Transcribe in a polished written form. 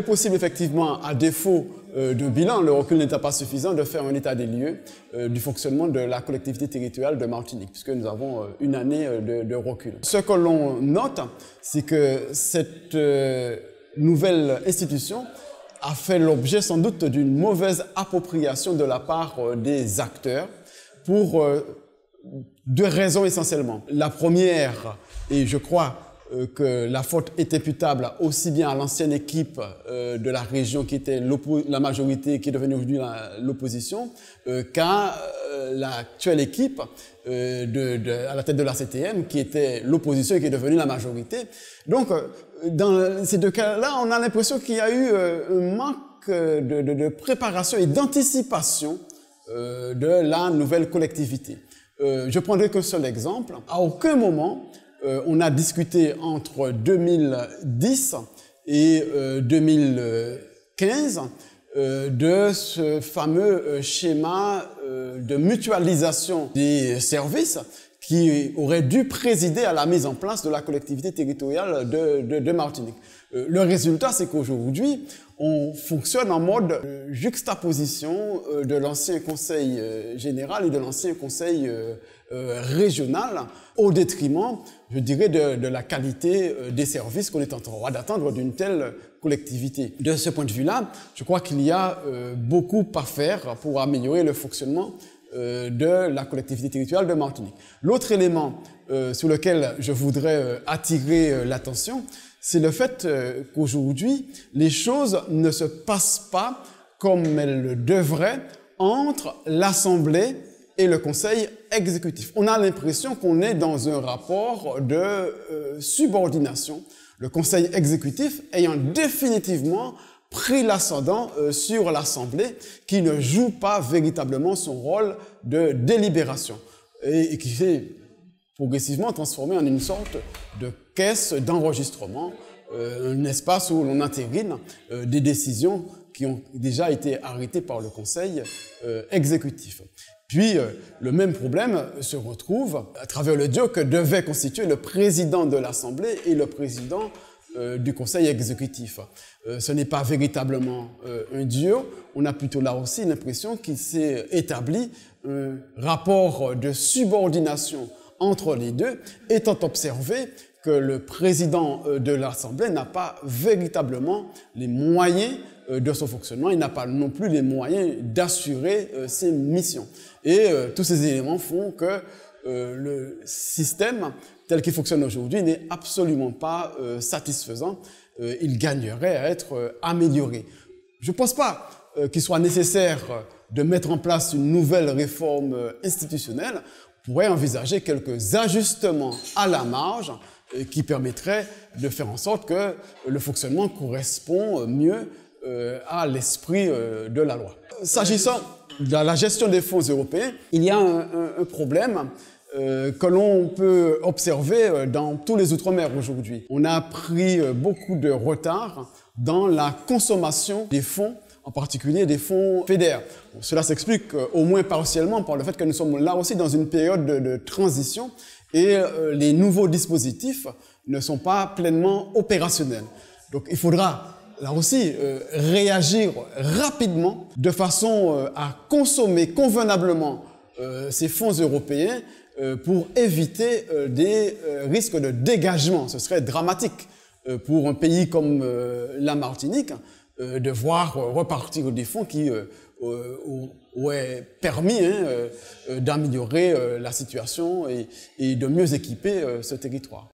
est possible effectivement, à défaut de bilan, le recul n'étant pas suffisant, de faire un état des lieux du fonctionnement de la collectivité territoriale de Martinique, puisque nous avons une année de recul. Ce que l'on note, c'est que cette nouvelle institution a fait l'objet sans doute d'une mauvaise appropriation de la part des acteurs pour deux raisons essentiellement. La première, et je crois que la faute est imputable aussi bien à l'ancienne équipe de la région qui était la majorité, qui est devenue aujourd'hui l'opposition, qu'à l'actuelle équipe à la tête de la CTM qui était l'opposition et qui est devenue la majorité. Donc, dans ces deux cas-là, on a l'impression qu'il y a eu un manque de préparation et d'anticipation de la nouvelle collectivité. Je prendrai qu'un seul exemple. À aucun moment, on a discuté entre 2010 et 2015 de ce fameux schéma de mutualisation des services qui aurait dû présider à la mise en place de la collectivité territoriale de Martinique. Le résultat, c'est qu'aujourd'hui, on fonctionne en mode juxtaposition de l'ancien conseil général et de l'ancien conseil régional au détriment, je dirais, de la qualité des services qu'on est en droit d'attendre d'une telle collectivité. De ce point de vue-là, je crois qu'il y a beaucoup à faire pour améliorer le fonctionnement de la collectivité territoriale de Martinique. L'autre élément sur lequel je voudrais attirer l'attention, c'est le fait qu'aujourd'hui, les choses ne se passent pas comme elles le devraient entre l'Assemblée et le Conseil exécutif. On a l'impression qu'on est dans un rapport de subordination, le Conseil exécutif ayant définitivement pris l'ascendant sur l'Assemblée qui ne joue pas véritablement son rôle de délibération et qui s'est progressivement transformé en une sorte de caisse d'enregistrement, un espace où l'on entérine des décisions qui ont déjà été arrêtées par le Conseil exécutif. Puis, le même problème se retrouve à travers le duo que devaient constituer le président de l'Assemblée et le président du Conseil exécutif. Ce n'est pas véritablement un duo, on a plutôt là aussi l'impression qu'il s'est établi un rapport de subordination entre les deux, étant observé que le président de l'Assemblée n'a pas véritablement les moyens de son fonctionnement, il n'a pas non plus les moyens d'assurer ses missions. Et tous ces éléments font que le système tel qu'il fonctionne aujourd'hui n'est absolument pas satisfaisant. Il gagnerait à être amélioré. Je ne pense pas qu'il soit nécessaire de mettre en place une nouvelle réforme institutionnelle. On pourrait envisager quelques ajustements à la marge qui permettraient de faire en sorte que le fonctionnement correspond mieux à l'esprit de la loi. S'agissant de la gestion des fonds européens, il y a un problème que l'on peut observer dans tous les Outre-mer aujourd'hui. On a pris beaucoup de retard dans la consommation des fonds, en particulier des fonds FEDER. Cela s'explique au moins partiellement par le fait que nous sommes là aussi dans une période de transition et les nouveaux dispositifs ne sont pas pleinement opérationnels. Donc il faudra là aussi réagir rapidement de façon à consommer convenablement ces fonds européens pour éviter des risques de dégagement. Ce serait dramatique pour un pays comme la Martinique de voir repartir des fonds qui auraient permis d'améliorer la situation et de mieux équiper ce territoire.